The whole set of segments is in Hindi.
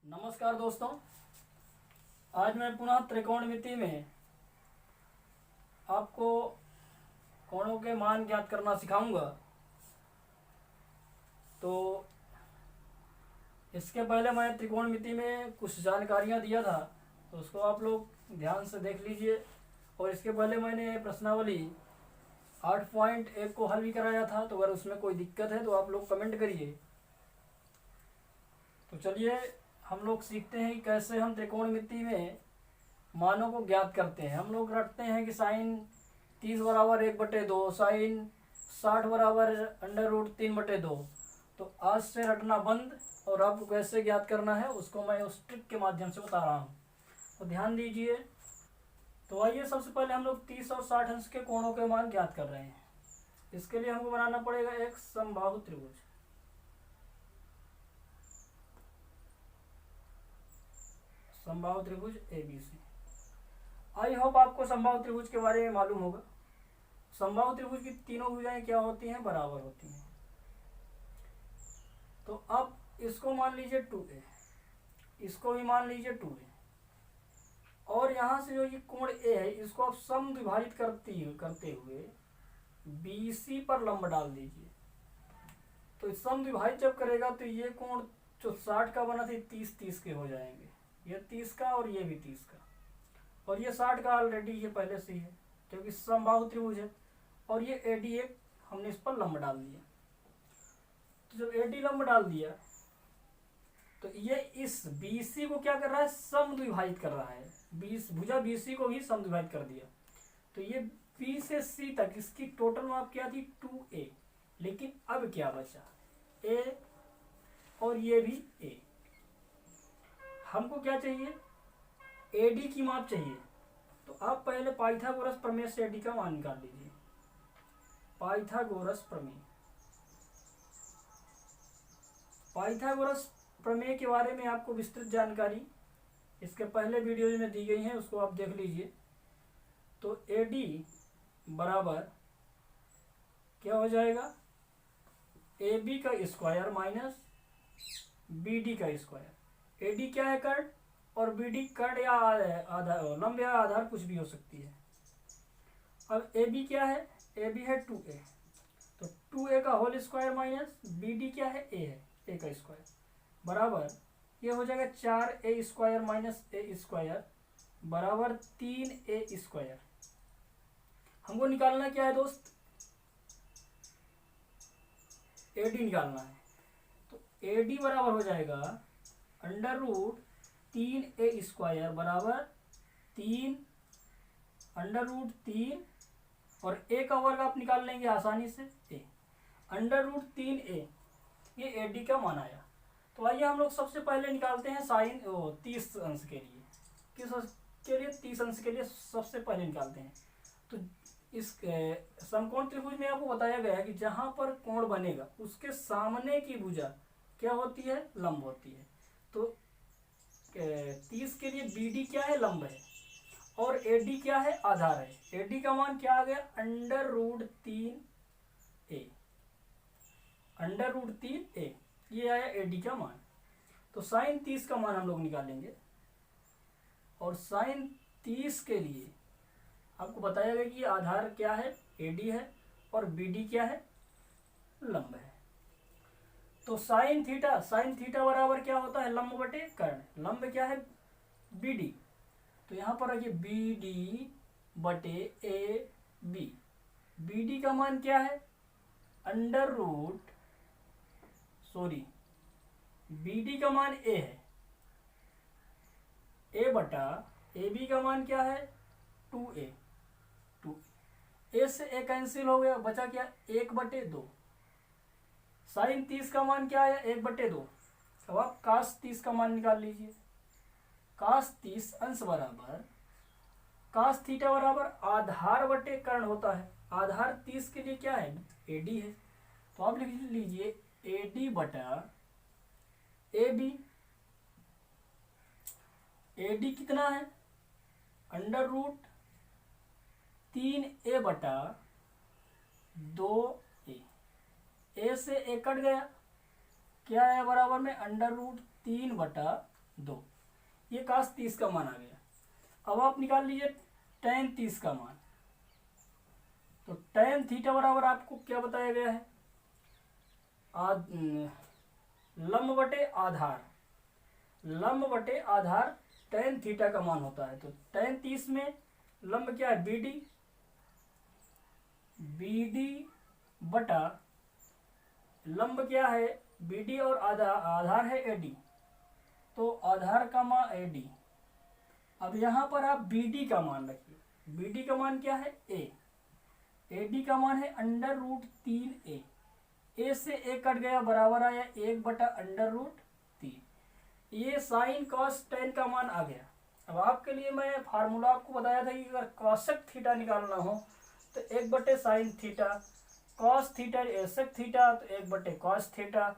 नमस्कार दोस्तों, आज मैं पुनः त्रिकोणमिति में आपको कोणों के मान ज्ञात करना सिखाऊंगा। तो इसके पहले मैं त्रिकोणमिति में कुछ जानकारियां दिया था, तो उसको आप लोग ध्यान से देख लीजिए। और इसके पहले मैंने प्रश्नावली 8.1 को हल भी कराया था, तो अगर उसमें कोई दिक्कत है तो आप लोग कमेंट करिए। तो चलिए हम लोग सीखते हैं कि कैसे हम त्रिकोणमिति में मानों को ज्ञात करते हैं। हम लोग रखते हैं कि साइन 30 बराबर 1/2, साइन 60 बराबर √3/2। तो आज से रटना बंद, और आपको कैसे ज्ञात करना है उसको मैं उस ट्रिक के माध्यम से बता रहा हूँ, तो ध्यान दीजिए। तो आइए सबसे पहले हम लोग 30 और 60 अंश के कोणों के मान ज्ञात कर रहे हैं। इसके लिए हमको बनाना पड़ेगा एक समबाहु त्रिभुज। समबाहु त्रिभुज ABC। आई होप आपको समबाहु त्रिभुज के बारे में मालूम होगा। समबाहु त्रिभुज की तीनों भुजाएं क्या होती हैं? बराबर होती हैं। तो अब इसको मान लीजिए 2A, इसको भी मान लीजिए 2A, और यहाँ से जो ये कोण A है इसको आप समद्विभाजित करते हुए BC पर लंब डाल दीजिए। तो समद्विभाजित जब करेगा तो ये कोण जो 60 का बना था 30 के हो जाएंगे। ये 30 का और ये भी 30 का, और ये 60 का ऑलरेडी ये पहले से ही है क्योंकि समबाहु त्रिभुज है। और ये AD एक हमने इस पर लंब डाल दिया। तो जब AD लंब डाल दिया तो ये इस BC को क्या कर रहा है? समद्विभाजित कर रहा है। भुजा BC को भी समद्विभाजित कर दिया। तो ये B से C तक इसकी टोटल माप क्या थी? 2A। लेकिन अब क्या बचा? A और ये भी A। हमको क्या चाहिए? AD की माप चाहिए। तो आप पहले पाइथागोरस प्रमेय से AD का मान निकाल लीजिए। पाइथागोरस प्रमेय, पाइथागोरस प्रमेय के बारे में आपको विस्तृत जानकारी इसके पहले वीडियो में दी गई है, उसको आप देख लीजिए। तो AD बराबर क्या हो जाएगा? AB का स्क्वायर माइनस BD का स्क्वायर। AD क्या है? कर्ण, और BD कर्ण या आधार, लंब या आधार कुछ भी हो सकती है। अब AB क्या है? AB है 2A, तो 2A का होल स्क्वायर माइनस BD क्या है? A है, A का स्क्वायर, बराबर ये हो जाएगा 4A square minus A square बराबर 3A स्क्वायर। हमको निकालना क्या है दोस्त? AD निकालना है। तो AD बराबर हो जाएगा √3A स्क्वायर बराबर 3 √3, और A का वर्ग आप निकाल लेंगे आसानी से, A √3A। ये AD का मान आया। तो आइए हम लोग सबसे पहले निकालते हैं साइन 30 अंश के लिए। किस अंश के लिए? 30 अंश के लिए सबसे पहले निकालते हैं। तो इस समकोण त्रिभुज में आपको बताया गया है कि जहां पर कोण बनेगा उसके सामने की भुजा क्या होती है? लंब होती है। तो 30 के लिए BD क्या है? लंब है, और AD क्या है? आधार है। AD का मान क्या आ गया? √3A, √3A, ये आया AD का मान। तो साइन 30 का मान हम लोग निकालेंगे, और साइन 30 के लिए आपको बताया गया कि आधार क्या है? AD है, और BD क्या है? लंब है। तो साइन थीटा बराबर क्या होता है? लंब बटे कर्ण। लंब क्या है? BD। तो यहां पर रखिए BD बटे AB। BD का मान क्या है? BD का मान A है, A बटा AB का मान क्या है? 2A। A से A कैंसिल हो गया, बचा क्या? 1/2। साइन 30 का मान क्या है? 1/2। अब आप कास 30 का मान निकाल लीजिए। कास 30 अंश बराबर कास थीटा बराबर आधार बटे कर्ण होता है। आधार 30 के लिए क्या है? AD है। तो आप लिख लीजिए AD बटा AB। AD कितना है? √3A बटा 2A। A से A कट गया, क्या है? बराबर में √3 बटा 2। ये cos 30 का मान आ गया। अब आप निकाल लीजिए tan 30 का मान। तो tan थीटा बराबर आपको क्या बताया गया है, लंब बटे आधार, लंब बटे आधार tan थीटा का मान होता है। तो tan 30 में लंब क्या है, BD, BD बटा लंब क्या है BD और आधार है AD, तो आधार का मान AD। अब यहाँ पर आप BD का मान रखिए, BD का मान क्या है A, AD का मान है √3A, A से A कट गया बराबर आया 1/√3। ये साइन कॉस टेन का मान आ गया। अब आपके लिए मैं फार्मूला आपको बताया था कि अगर कॉसेक थीटा निकालना हो तो 1/sin theta, cos theta sec theta तो 1/cos थीटा,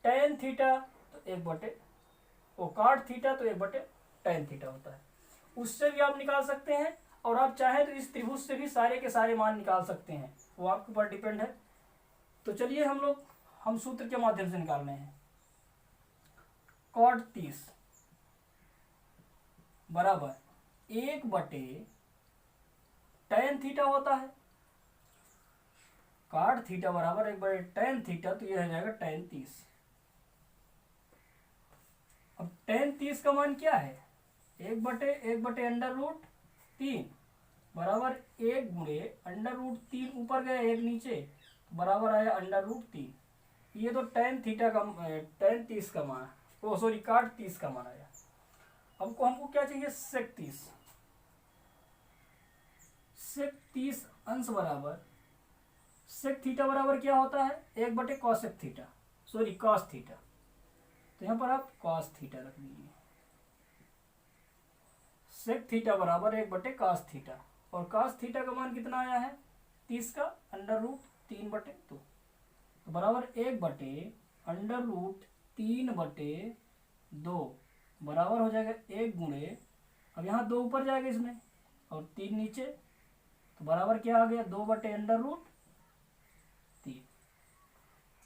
टेन थीटा तो 1/काट थीटा तो 1/tan थीटा होता है। उससे भी आप निकाल सकते हैं और आप चाहें तो इस त्रिभुज से भी सारे के सारे मान निकाल सकते हैं, वो आपके ऊपर डिपेंड है। तो चलिए हम सूत्र के माध्यम से निकाल रहे हैं। cot 30 बराबर 1/tan थीटा होता है, cot थीटा बराबर 1/tan थीटा, तो यह हो जाएगा tan 30। अब tan 30 का मान क्या है, 1/√3 बराबर 1 गुणे √3, ऊपर गया 1 नीचे बराबर आया √3। ये तो tan थीटा का tan 30 का मान, cot 30 का मान आया। अब हमको क्या चाहिए, sec 30। sec 30 अंश बराबर sec थीटा बराबर क्या होता है, 1/cosec थीटा, cos थीटा। तो यहाँ पर आप cos थीटा रख दीजिए। sec थीटा बराबर 1/cos थीटा, और cos थीटा का मान कितना आया है 30 का √3/2, तो बराबर 1/√3/2 बराबर हो जाएगा 1 गुणे, अब यहाँ 2 ऊपर जाएगा इसमें और 3 नीचे, तो बराबर क्या आ गया 2/√3।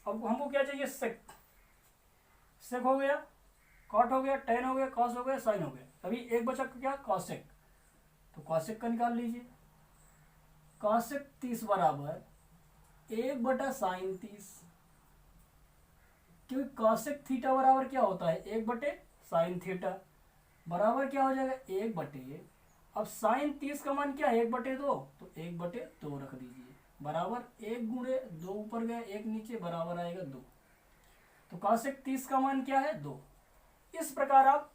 अब हमको क्या चाहिए, सेक। सेक हो गया, कॉट हो गया, टेन हो गया, कॉस हो गया, साइन हो गया। अभी एक बचा क्या, कॉसेक। तो कॉसेक का निकाल लीजिए। कॉसेक 30 बराबर 1/sin 30, क्योंकि कॉसेक थीटा बराबर क्या होता है 1/sin थीटा, बराबर क्या हो जाएगा 1/, अब साइन 30 का मान क्या है 1/2, तो 1/2 रख दीजिए बराबर 1 गुणे 2 ऊपर गया 1 नीचे बराबर आएगा 2। तो कॉसेक 30 का मान क्या है 2। इस प्रकार आप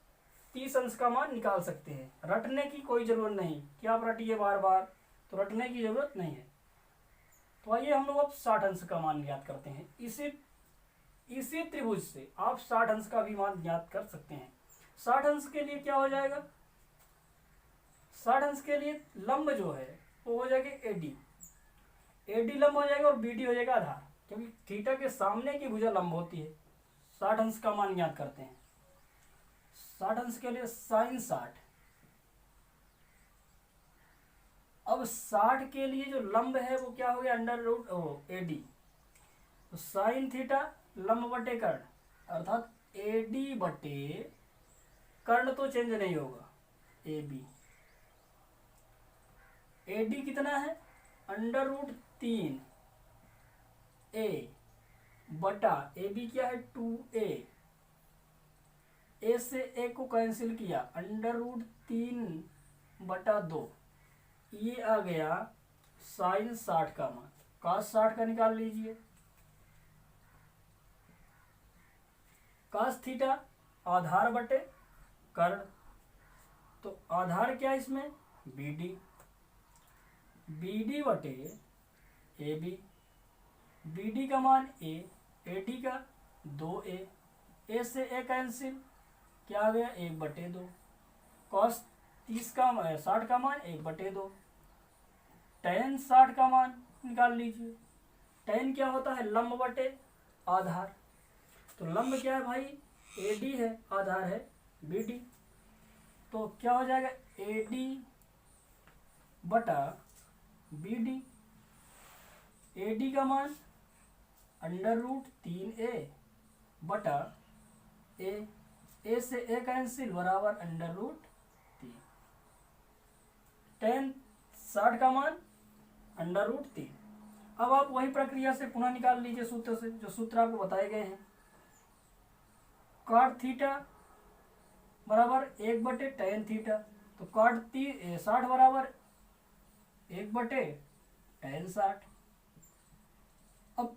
30 अंश का मान निकाल सकते हैं। रटने की कोई जरूरत नहीं कि आप रटिए बार बार, तो रटने की जरूरत नहीं है। तो आइए हम लोग अब 60 अंश का मान ज्ञात करते हैं। इसी त्रिभुज से आप 60 अंश का भी मान ज्ञात कर सकते हैं। 60 अंश के लिए क्या हो जाएगा, 60 अंश के लिए लंब जो है वो हो जाएगा AD, AD लंब हो जाएगा और BD हो जाएगा आधार, क्योंकि थीटा के सामने की भुजा लंब होती है। 60 अंश का मान ज्ञात करते हैं। 60 अंश के लिए sin 60, अब 60 के लिए जो लंब है वो क्या हो गया √AD, तो साइन थीटा लंब बटे कर्ण, अर्थात AD बटे कर्ण तो चेंज नहीं होगा AB। AD कितना है √3A बटा AB क्या है 2A, A से A को कैंसिल किया √3/2, ये आ गया साइन 60 का मान। cos 60 का निकाल लीजिए। cos थीटा आधार बटे कर्ण, तो आधार क्या है इसमें BD, BD बटे AB, BD का मान A, AD का 2A, A से A कैंसिल, क्या आ गया 1/2, cos 30 का 60 का मान 1/2, tan 60 का मान निकाल लीजिए। tan क्या होता है लंब बटे आधार, तो लंब क्या है भाई AD है, आधार है BD, तो क्या हो जाएगा AD बटा BD, AD का मान √3A बटा A, ए से ए कैंसिल बराबर अंडर रूट 3। tan 60 का मान अंडर रूट 3। अब आप वही प्रक्रिया से पुनः निकाल लीजिए सूत्र से, जो सूत्र आपको बताए गए हैं। cot थीटा बराबर 1/tan थीटा, तो cot 60 बराबर 1/tan 60। अब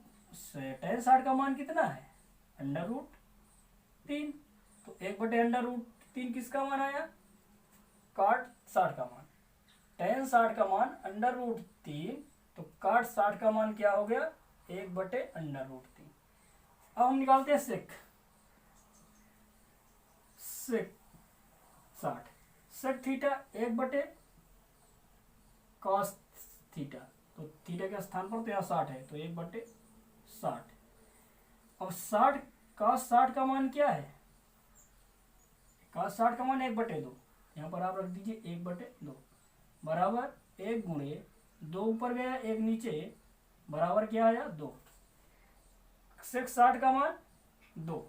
tan 60 का मान कितना है? अंडर रूट 3, तो 1/√3 किसका मान आया? cot 60 का मान। tan 60 का मान अंडर रूट 3, तो cot 60 का मान क्या हो गया? 1/√3। अब हम निकालते हैं sec 60। sec theta 1/cos theta, तो थीटा के स्थान पर तो यहाँ 60 है, तो 1/60। अब 60 cos 60 का मान क्या है? cos 60 का मान 1/2, यहाँ पर आप रख दीजिए 1/2 बराबर 1 गुणे 2 ऊपर गया 1 नीचे बराबर क्या आया? 2। sec 60 का मान 2।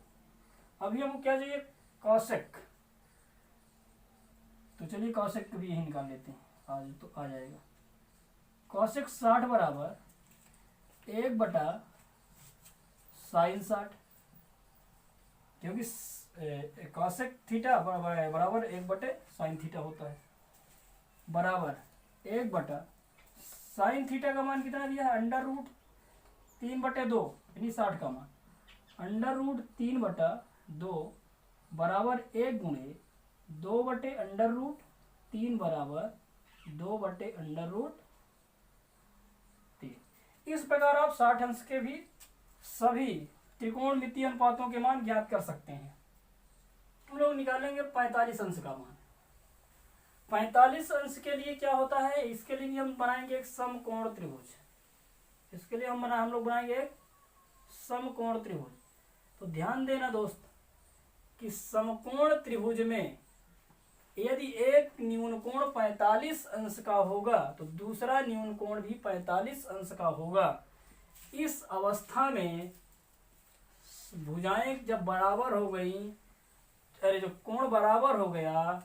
अभी हमको क्या चाहिए? cosec। तो चलिए cosec भी यही निकाल लेते हैं, आज तो आ जाएगा। cosec 60 बराबर 1/sin 60, क्योंकि cosec थीटा बराबर 1/sin थीटा होता है, बराबर 1/sin थीटा का मान कितना दिया है? अंडर रूट 3/2, यानी 60 का मान अंडर रूट 3/2 बराबर 1 गुणे 2/√3 बराबर 2/√3। इस प्रकार आप 60 अंश के भी सभी त्रिकोणमितीय अनुपातों के मान ज्ञात कर सकते हैं। हम लोग निकालेंगे 45 अंश का मान। 45 अंश के लिए क्या होता है? इसके लिए हम बनाएंगे एक समकोण त्रिभुज। इसके लिए हम लोग बनाएंगे एक समकोण त्रिभुज। तो ध्यान देना दोस्त कि समकोण त्रिभुज में यदि एक न्यून कोण 45 अंश का होगा तो दूसरा न्यून कोण भी 45 अंश का होगा। इस अवस्था में भुजाएं जब बराबर हो गई, अरे जो कोण बराबर हो गया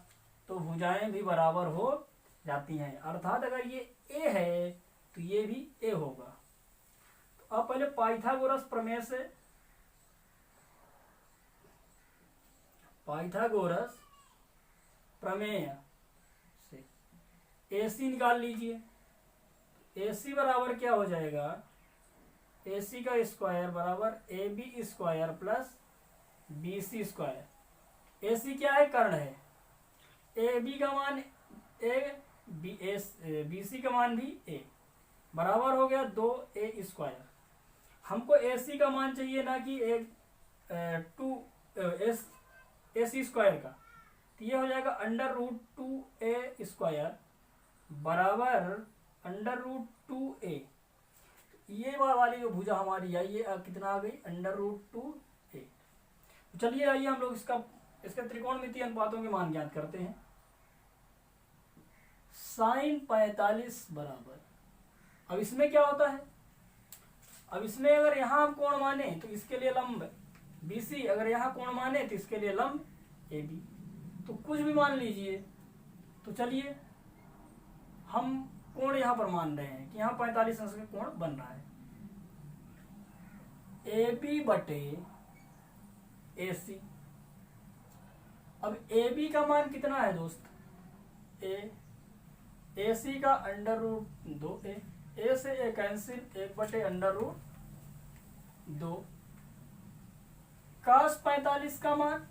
तो भुजाएं भी बराबर हो जाती हैं। अर्थात अगर ये ए है तो ये भी ए होगा। तो अब पहले पाइथागोरस प्रमेय से, पाइथागोरस प्रमेय से AC निकाल लीजिए। AC बराबर क्या हो जाएगा? AC का स्क्वायर बराबर AB square plus BC square. AC क्या है? कर्ण है। AB का मान A, BC का मान भी A, बराबर हो गया 2A स्क्वायर। हमको AC का मान चाहिए, ना कि AC स्क्वायर का। तो ये हो जाएगा अंडर रूट 2A स्क्वायर बराबर अंडर रूट 2A। ये वाली जो भुजा हमारी आई, ये कितना आ गई? Under root 2A। चलिए आइए हम लोग इसका त्रिकोणमितीय अनुपातों के मान ज्ञात करते हैं। साइन 45 बराबर, अब इसमें क्या होता है? अब इसमें अगर यहाँ हम कोण माने तो इसके लिए लंब BC, अगर यहाँ कोण माने तो इसके लिए लंब AB। तो कुछ भी मान लीजिए। तो चलिए हम कोण यहाँ पर मान रहे हैं कि यहाँ 45 अंश का कोण बन रहा है। AB/AC। अब AB का मान कितना है दोस्त? A। AC का अंडर रूट 2A। A से A कैंसिल, 1/√2। cos 45 का मान,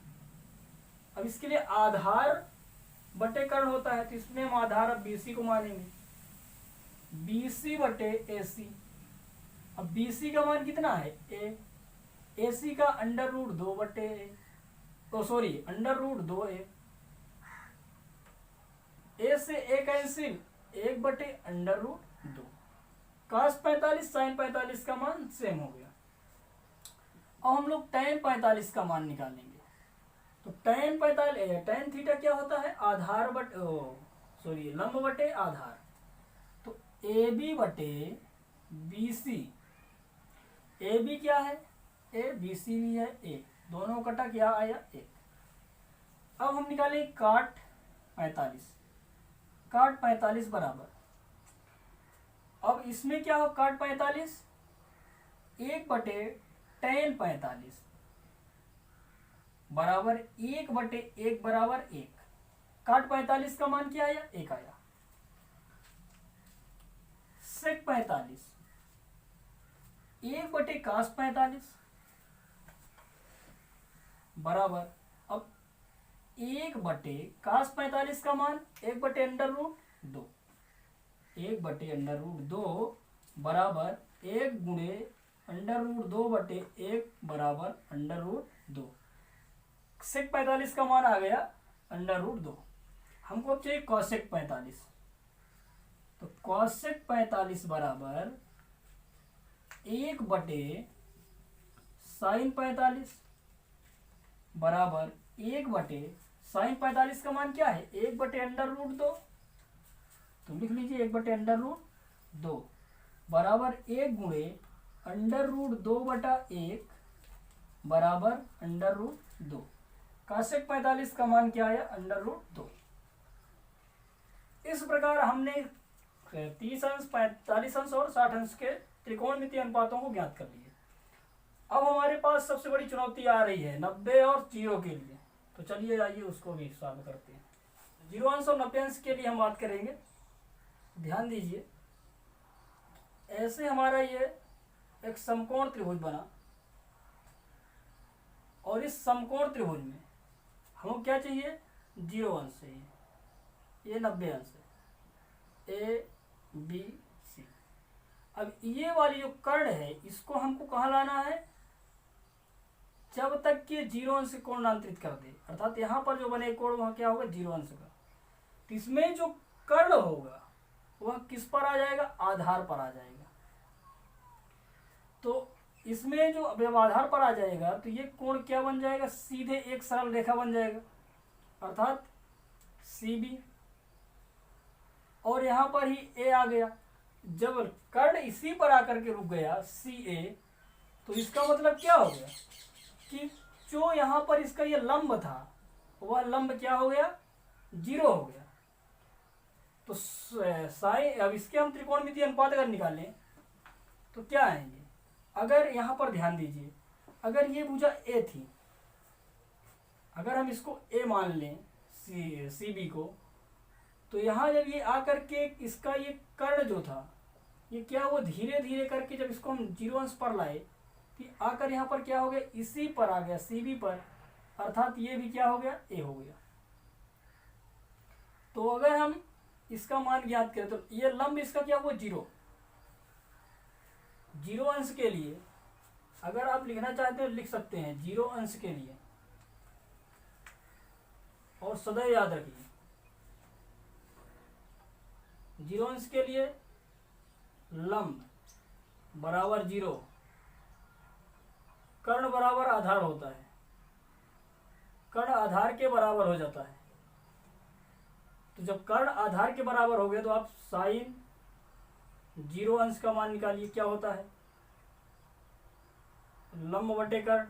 अब इसके लिए आधार बटे कर्ण होता है, तो इसमें हम आधार अब BC को मानेंगे, BC/AC। अब BC का मान कितना है? A। AC का under root 2/A, under root 2A। A से A कैंसिल, 1/√2। cos 45 sin 45 का मान सेम हो गया। अब हम लोग tan 45 का मान निकालेंगे। तो tan थीटा क्या होता है? आधार लंब बटे आधार। तो AB/BC। AB क्या है? A। BC भी है A, दोनों कटा क्या आया? 1। अब हम निकालें काट 45, काट 45 बराबर, अब इसमें क्या हो, काट 45 1/tan45 बराबर 1/1 बराबर 1। काट 45 का मान क्या आया, 1 आया। सेक 45 1/cos45 बराबर, अब 1/cos45 का मान 1/√2, 1/√2 बराबर 1 गुणे √2/1 बराबर √2। सेक 45 का मान आ गया √2। हमको अब चाहिए कॉसेक 45, तो कॉसेक 45 बराबर 1/sin45 बराबर 1/sin45 का मान क्या है, 1/√2, तो लिख लीजिए 1/√2 बराबर 1 गुणे √2/1 बराबर √2। कॉसेक 45 का मान क्या आया, √2। इस प्रकार हमने 30 अंश, 45 अंश और 60 अंश के त्रिकोणमितीय अनुपातों को ज्ञात कर लिए। अब हमारे पास सबसे बड़ी चुनौती आ रही है 90 और 0 के लिए, तो चलिए आइए उसको भी सॉल्व करते हैं। 0 अंश और 90 अंश के लिए हम बात करेंगे। ध्यान दीजिए, ऐसे हमारा ये एक समकोण त्रिभुज बना, और इस समकोण त्रिभुज में हमको क्या चाहिए, 0 अंश चाहिए, ये 90 अंश है, ABC। अब ये वाली जो कर्ण है इसको हमको कहाँ लाना है, जब तक कि 0 अंश कोण नांतरित कर दे, अर्थात यहाँ पर जो बने कोण वहाँ क्या होगा, 0 अंश का। तो इसमें जो कर्ण होगा वह किस पर आ जाएगा, आधार पर आ जाएगा। तो इसमें जो अब आधार पर आ जाएगा तो ये कोण क्या बन जाएगा, सीधे एक सरल रेखा बन जाएगा, अर्थात CB, और यहाँ पर ही A आ गया। जब कर्ण इसी पर आकर के रुक गया CA, तो इसका मतलब क्या हो गया कि जो यहाँ पर इसका ये लंब था वह लंब क्या हो गया, 0 हो गया। तो साइन, अब इसके हम त्रिकोणमितीय अनुपात अगर निकालें तो क्या आएंगे, अगर यहाँ पर ध्यान दीजिए, अगर ये भुजा A थी, अगर हम इसको A मान लें CB को, तो यहाँ जब ये आकर के इसका ये कर्ण जो था ये क्या, वो धीरे धीरे करके जब इसको हम 0 अंश पर लाए तो आकर यहाँ पर क्या हो गया, इसी पर आ गया, CB पर, अर्थात ये भी क्या हो गया, A हो गया। तो अगर हम इसका मान ज्ञात करें तो ये लंब इसका क्या हुआ, 0 अंश के लिए अगर आप लिखना चाहते हो लिख सकते हैं 0 अंश के लिए, और सदैव याद रखिए 0 अंश के लिए लंब बराबर 0, कर्ण बराबर आधार होता है, कर्ण आधार के बराबर हो जाता है। तो जब कर्ण आधार के बराबर हो गए तो आप साइन 0 अंश का मान निकालिए, क्या होता है, लंब बटे कर्ण।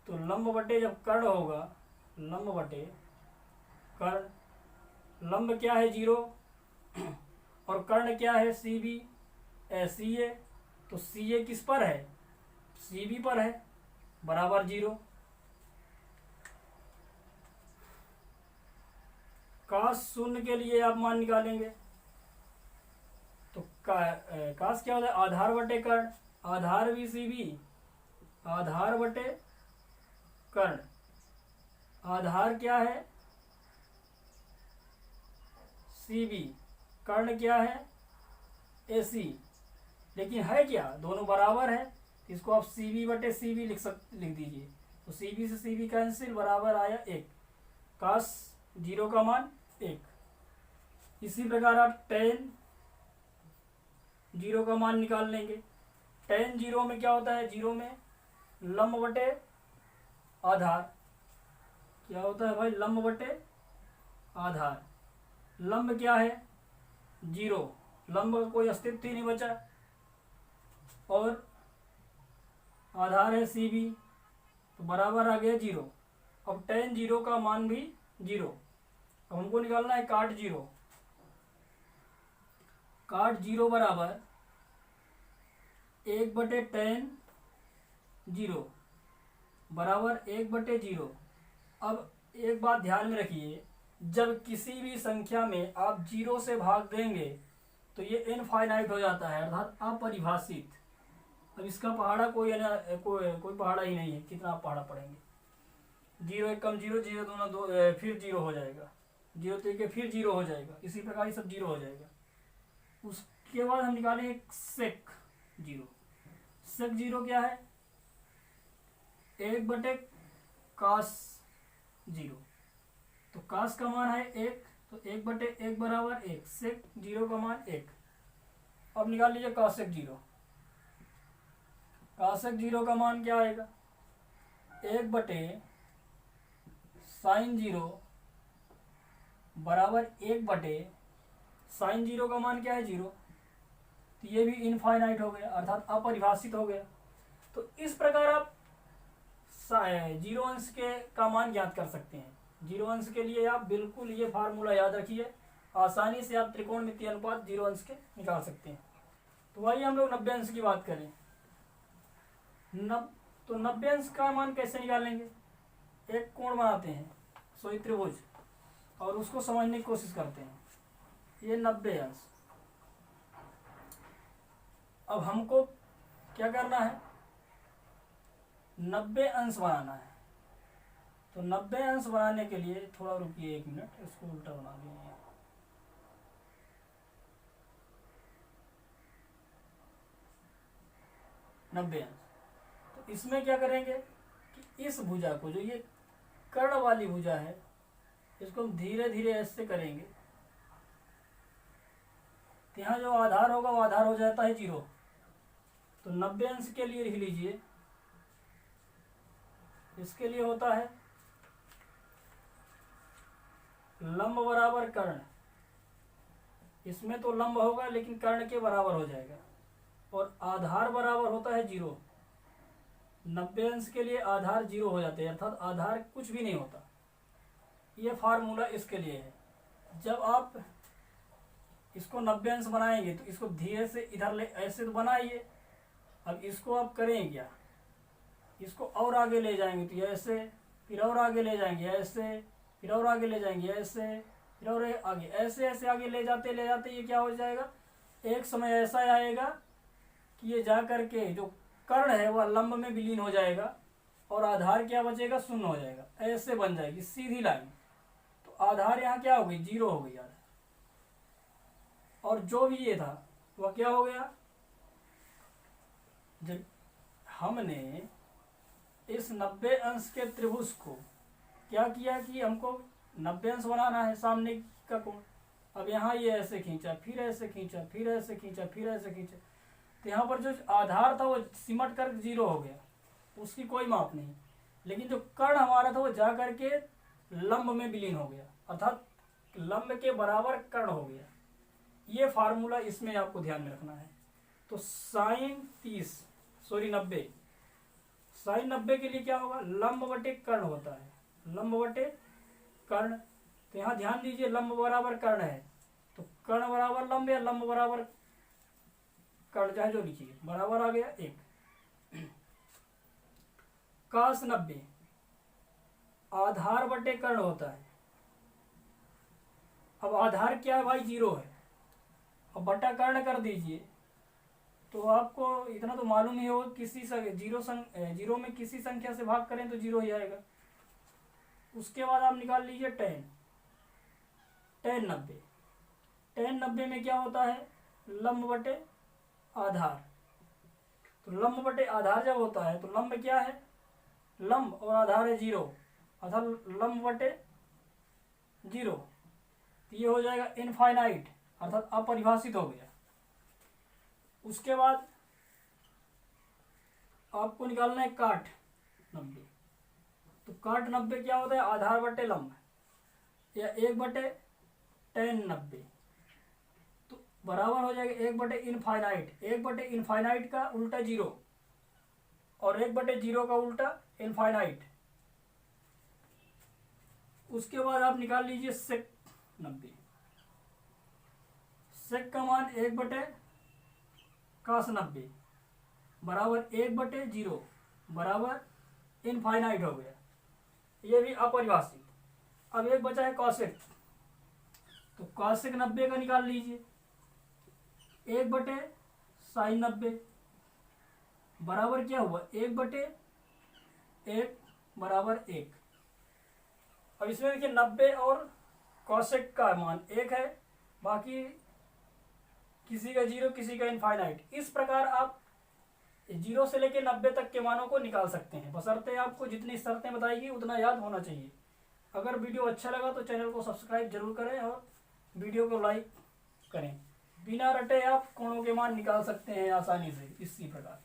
तो लंब बटे जब कर्ण होगा, लंब बटे कर्ण, लंब क्या है 0 और कर्ण क्या है CB CA, तो CA किस पर है, CB पर है, बराबर 0। काश 0 के लिए आप मान निकालेंगे तो काश क्या होता है, आधार बटे कर्ण, आधार भी CB, आधार बटे कर्ण, आधार क्या है CB, कर्ण क्या है AC, लेकिन है क्या, दोनों बराबर है, इसको आप CB बटे CB लिख दीजिए। तो CB से CB कैंसिल, बराबर आया 1, काश 0 का मान 1। इसी प्रकार आप tan 0 का मान निकाल लेंगे। tan 0 में क्या होता है, 0 में लंब बटे आधार, क्या होता है भाई, लंब बटे आधार। लंब क्या है 0, लंब का कोई अस्तित्व ही नहीं बचा, और आधार है CB, तो बराबर आ गया 0। अब tan जीरो का मान भी जीरो। अब हमको निकालना है काट जीरो। काट जीरो बराबर 1/tan जीरो बराबर 1/0। अब एक बात ध्यान में रखिए, जब किसी भी संख्या में आप जीरो से भाग देंगे तो ये इनफाइनाइट हो जाता है, अर्थात अपरिभाषित। अब इसका पहाड़ा कोई पहाड़ा ही नहीं है, कितना आप पहाड़ा पढ़ेंगे। जीरो एक कम जीरो, जीरो दूना दो, फिर जीरो हो जाएगा, जीरो तरीके फिर जीरो हो जाएगा, इसी प्रकार ये सब जीरो हो जाएगा। उसके बाद हम निकालें एक सेक जीरो। सेक जीरो क्या है? 1/cos zero. तो cos का मान है 1, तो 1/1 बराबर 1। सेक जीरो का मान 1। अब निकाल लीजिए cosec जीरो। cosec जीरो का मान क्या आएगा? 1/sin जीरो बराबर 1/sin जीरो का मान क्या है? जीरो। तो ये भी इनफाइनाइट हो गया, अर्थात अपरिभाषित हो गया। तो इस प्रकार आप जीरो अंश के का मान ज्ञात कर सकते हैं। जीरो अंश के लिए आप बिल्कुल ये फार्मूला याद रखिए, आसानी से आप त्रिकोणमितीय अनुपात जीरो अंश के निकाल सकते हैं। तो वही हम लोग 90 अंश की बात करें। तो 90 अंश का मान कैसे निकालेंगे? एक कोण बनाते हैं, सोई त्रिभुज, और उसको समझने की कोशिश करते हैं। ये 90 अंश। अब हमको क्या करना है? 90 अंश बनाना है। तो 90 अंश बनाने के लिए थोड़ा रुकिए 1 मिनट, इसको उल्टा बना देंगे। 90 अंश। तो इसमें क्या करेंगे कि इस भुजा को, जो ये कर्ण वाली भुजा है, इसको हम धीरे धीरे ऐसे करेंगे। तो यहाँ जो आधार होगा वो आधार हो जाता है जीरो। तो 90 अंश के लिए लिख लीजिए, इसके लिए होता है लंब बराबर कर्ण। इसमें तो लंब होगा लेकिन कर्ण के बराबर हो जाएगा, और आधार बराबर होता है जीरो। 90 अंश के लिए आधार जीरो हो जाते हैं, अर्थात आधार कुछ भी नहीं होता। ये फार्मूला इसके लिए है। जब आप इसको 90 अंश बनाएंगे तो इसको धीरे से इधर ले, ऐसे तो बनाइए। अब इसको आप करें क्या? इसको और आगे ले जाएंगे तो ऐसे, फिर और आगे ले जाएंगे ऐसे, फिर और आगे ले जाएंगे ऐसे, फिर और आगे, ऐसे ऐसे आगे ले जाते ये क्या हो जाएगा? एक समय ऐसा आएगा कि ये जा करके जो कर्ण है वह लंब में विलीन हो जाएगा, और आधार क्या बचेगा? शून्य हो जाएगा। ऐसे बन जाएगी सीधी लाइन। तो आधार यहाँ क्या हो गई? जीरो हो गई आधार। और जो भी ये था वह क्या हो गया? जब हमने इस 90 अंश के त्रिभुज को क्या किया कि हमको 90 अंश बनाना है सामने का कोण। अब यहाँ ये ऐसे खींचा, फिर ऐसे खींचा, फिर ऐसे खींचा, फिर ऐसे खींचा, तो यहाँ पर जो आधार था वो सिमट कर जीरो हो गया, उसकी कोई माप नहीं। लेकिन जो कर्ण हमारा था वो जा करके लंब में विलीन हो गया, अर्थात लंब के बराबर कर्ण हो गया। ये फार्मूला इसमें आपको ध्यान में रखना है। तो साइन 90, साइन 90 के लिए क्या होगा? लंब बटे कर्ण होता है, लंब बटे कर्ण। तो यहाँ ध्यान दीजिए, लंब बराबर कर्ण है, तो कर्ण बराबर लंब या लंब बराबर कर्ण, चाहे जो लिखिए, बराबर आ गया 1। cos 90 आधार बटे कर्ण होता है। अब आधार क्या है भाई? जीरो है। अब बटा कर्ण कर दीजिए, तो आपको इतना तो मालूम ही होगा, किसी जीरो में किसी संख्या से भाग करें तो जीरो ही आएगा। उसके बाद आप निकाल लीजिए tan 90। tan 90 में क्या होता है? लंब बटे आधार। तो लंब बटे आधार जब होता है तो लंब क्या है? लंब, और आधार है जीरो, अर्थात लंब बटे जीरो। तो ये हो जाएगा इनफाइनाइट, अर्थात अपरिभाषित हो गया। उसके बाद आपको निकालना है काट 90। तो काट 90 क्या होता है? आधार बटे लंब, या 1/tan 90, तो बराबर हो जाएगा 1/इनफाइनाइट। 1/इनफाइनाइट का उल्टा जीरो, और 1/0 का उल्टा इनफाइनाइट। उसके बाद आप निकाल लीजिए सेक 90। सेक का मान 1/cos 90 बराबर 1/0 बराबर इनफाइनाइट हो गया, ये भी अपरिभाषित। अब एक बचा है कॉसेक, तो कॉसेक 90 का निकाल लीजिए, 1/sin 90 बराबर क्या हुआ, 1/1 बराबर 1। अब इसमें देखिए 90 और कॉसेक का मान 1 है, बाकी किसी का 0 किसी का इनफाइनाइट। इस प्रकार आप 0 से लेकर 90 तक के मानों को निकाल सकते हैं, बशर्ते आपको जितनी शर्तें बताएगी उतना याद होना चाहिए। अगर वीडियो अच्छा लगा तो चैनल को सब्सक्राइब जरूर करें और वीडियो को लाइक करें। बिना रटे आप कोणों के मान निकाल सकते हैं आसानी से इसी प्रकार।